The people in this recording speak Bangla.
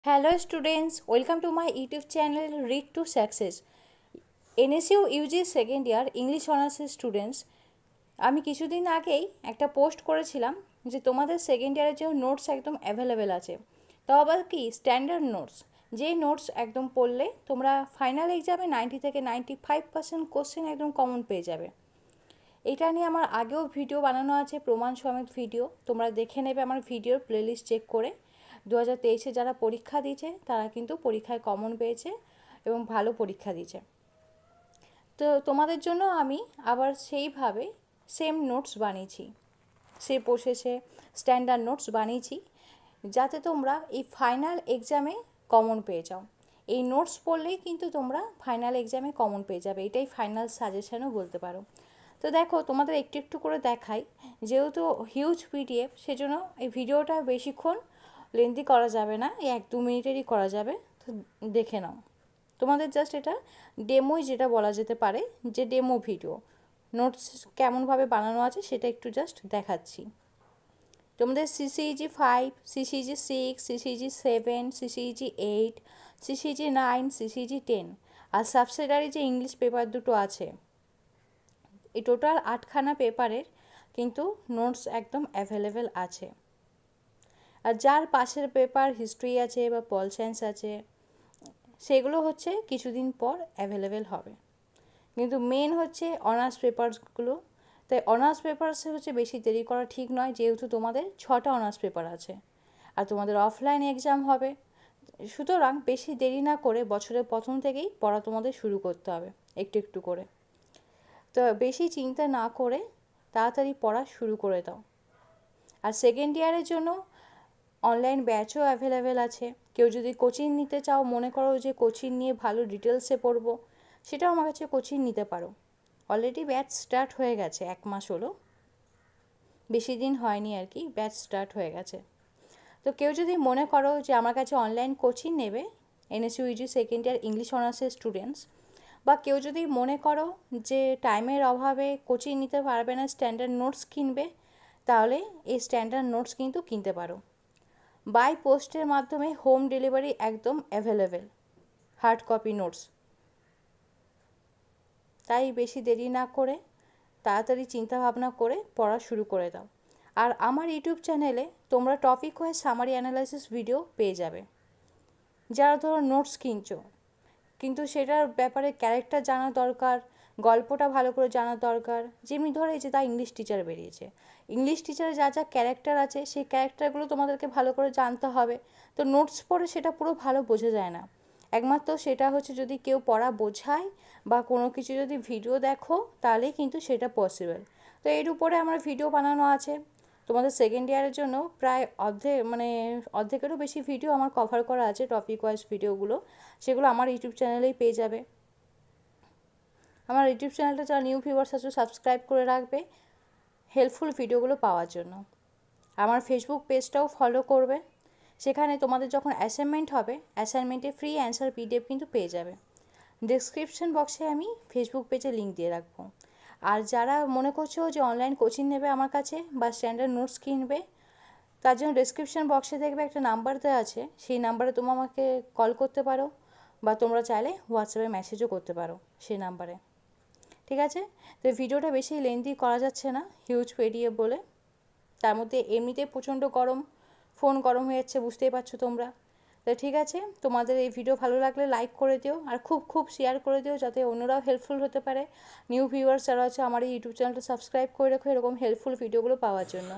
Hello students, welcome to my YouTube channel Read to Success. NSU UG second year English অনার্সের স্টুডেন্টস, আমি কিছুদিন আগেই একটা পোস্ট করেছিলাম যে তোমাদের সেকেন্ড ইয়ারের জন্য নোটস একদম অ্যাভেলেবেল আছে। তাও আবার কি স্ট্যান্ডার্ড নোটস, যেই নোটস একদম পড়লে তোমরা ফাইনাল এক্সামে 90 থেকে 95% কোশ্চেন একদম কমন পেয়ে যাবে। এটা নিয়ে আমার আগেও ভিডিও বানানো আছে, প্রমাণ সমেত ভিডিও, তোমরা দেখে নেবে আমার ভিডিওর প্লেলিস্ট চেক করে। 2023-এ যারা পরীক্ষা দিয়েছে তারা কিন্তু পরীক্ষায় কমন পেয়েছে এবং ভালো পরীক্ষা দিয়েছে। তো তোমাদের জন্য আমি আবার সেইভাবে সেম নোটস বানিয়েছি, সে প্রসেসে স্ট্যান্ডার্ড নোটস বানিয়েছি, যাতে তোমরা এই ফাইনাল এক্সামে কমন পেয়ে যাও। এই নোটস পড়লেই কিন্তু তোমরা ফাইনাল এক্সামে কমন পেয়ে যাবে, এটাই ফাইনাল সাজেশনও বলতে পারো। তো দেখো, তোমাদের একটু একটু করে দেখাই, যেহেতু হিউজ পিডিএফ সেজন্য এই ভিডিওটা বেশিক্ষণ লেন্দি করা যাবে না, এই 1-2 মিনিটেরই করা যাবে। তো দেখে নাও, তোমাদের জাস্ট এটা ডেমোই যেটা বলা যেতে পারে, যে ডেমো ভিডিও নোটস কেমনভাবে বানানো আছে সেটা একটু জাস্ট দেখাচ্ছি। তোমাদের CCEG 5, CCEG 6, CCEG 7, CCEG 8, CCEG 9, CCEG 10 আর সাবসিডারি যে ইংলিশ পেপার দুটো আছে, এই টোটাল 8খানা পেপারের কিন্তু নোটস একদম অ্যাভেলেবেল আছে। আর যার পাশের পেপার হিস্ট্রি আছে বা পল সায়েন্স আছে, সেগুলো হচ্ছে কিছুদিন পর অ্যাভেলেবেল হবে। কিন্তু মেন হচ্ছে অনার্স পেপারসগুলো, তাই অনার্স পেপারসে হচ্ছে বেশি দেরি করা ঠিক নয়, যেহেতু তোমাদের 6টা অনার্স পেপার আছে আর তোমাদের অফলাইন এক্সাম হবে। সুতরাং বেশি দেরি না করে বছরের প্রথম থেকেই পড়া তোমাদের শুরু করতে হবে একটু একটু করে। তো বেশি চিন্তা না করে তাড়াতাড়ি পড়া শুরু করে দাও। আর সেকেন্ড ইয়ারের জন্য অনলাইন ব্যাচও অ্যাভেলেবেল আছে। কেউ যদি কোচিং নিতে চাও, মনে করো যে কোচিং নিয়ে ভালো ডিটেলসে পড়বো, সেটাও আমার কাছে কোচিং নিতে পারো। অলরেডি ব্যাচ স্টার্ট হয়ে গেছে, 1 মাস হলো, বেশি দিন হয়নি আর কি, ব্যাচ স্টার্ট হয়ে গেছে। তো কেউ যদি মনে করো যে আমার কাছে অনলাইন কোচিং নেবে, NSU UG second year English অনার্সের স্টুডেন্টস, বা কেউ যদি মনে করো যে টাইমের অভাবে কোচিং নিতে পারবে না, স্ট্যান্ডার্ড নোটস কিনবে, তাহলে এই স্ট্যান্ডার্ড নোটস কিন্তু কিনতে পারো। বাই পোস্টের মাধ্যমে হোম ডেলিভারি একদম অ্যাভেলেবেল হার্ড কপি নোটস। তাই বেশি দেরি না করে তাড়াতাড়ি চিন্তাভাবনা করে পড়া শুরু করে দাও। আর আমার ইউটিউব চ্যানেলে তোমরা topic wise summary analysis video পেয়ে যাবে। যারা ধরো নোটস কিনছো কিন্তু সেটার ব্যাপারে ক্যারেক্টার জানা দরকার, গল্পটা ভালো করে জানা দরকার, যেমনি ধরো এই যে তা ইংলিশ টিচার বেরিয়েছে, ইংলিশ টিচারে যা যা ক্যারেক্টার আছে সেই ক্যারেক্টারগুলো তোমাদেরকে ভালো করে জানতে হবে। তো নোটস পড়ে সেটা পুরো ভালো বোঝা যায় না, একমাত্র সেটা হচ্ছে যদি কেউ পড়া বোঝায় বা কোনো কিছু যদি ভিডিও দেখো, তাহলেই কিন্তু সেটা পসিবল। তো এর উপরে আমার ভিডিও বানানো আছে। তোমাদের সেকেন্ড ইয়ারের জন্য প্রায় অর্ধেকেরও বেশি ভিডিও আমার কভার করা আছে, টপিক ওয়াইজ ভিডিওগুলো, সেগুলো আমার ইউটিউব চ্যানেলেই পেয়ে যাবে। আমার ইউটিউব চ্যানেলটা যারা নিউ ভিউয়ার্স আছে সাবস্ক্রাইব করে রাখবে হেল্পফুল ভিডিওগুলো পাওয়ার জন্য। আমার ফেসবুক পেজটাও ফলো করবে, সেখানে তোমাদের যখন অ্যাসাইনমেন্ট হবে, অ্যাসাইনমেন্টে ফ্রি অ্যান্সার PDF কিন্তু পেয়ে যাবে। ডেসক্রিপশন বক্সে আমি ফেসবুক পেজে লিঙ্ক দিয়ে রাখবো। আর যারা মনে করছো যে অনলাইন কোচিং নেবে আমার কাছে বা স্ট্যান্ডার্ড নোটস কিনবে, তার জন্য ডেসক্রিপশন বক্সে দেখবে একটা নাম্বার দেওয়া আছে, সেই নাম্বারে তোমরা আমাকে কল করতে পারো বা তোমরা চাইলে হোয়াটসঅ্যাপে মেসেজও করতে পারো সেই নাম্বারে। ঠিক আছে? তো ভিডিওটা বেশি লেন্দি করা যাচ্ছে না, হিউজ PDF বলে। তার মধ্যে এমনিতেই প্রচণ্ড গরম, ফোন গরম হয়ে যাচ্ছে, বুঝতেই পারছো তোমরা। তো ঠিক আছে, তোমাদের এই ভিডিও ভালো লাগলে লাইক করে দিও আর খুব খুব শেয়ার করে দিও, যাতে অন্যরাও হেল্পফুল হতে পারে। নিউ ভিউয়ার্স যারা আছে আমার এই ইউটিউব চ্যানেলটা সাবস্ক্রাইব করে রাখো এরকম হেল্পফুল ভিডিওগুলো পাওয়ার জন্য।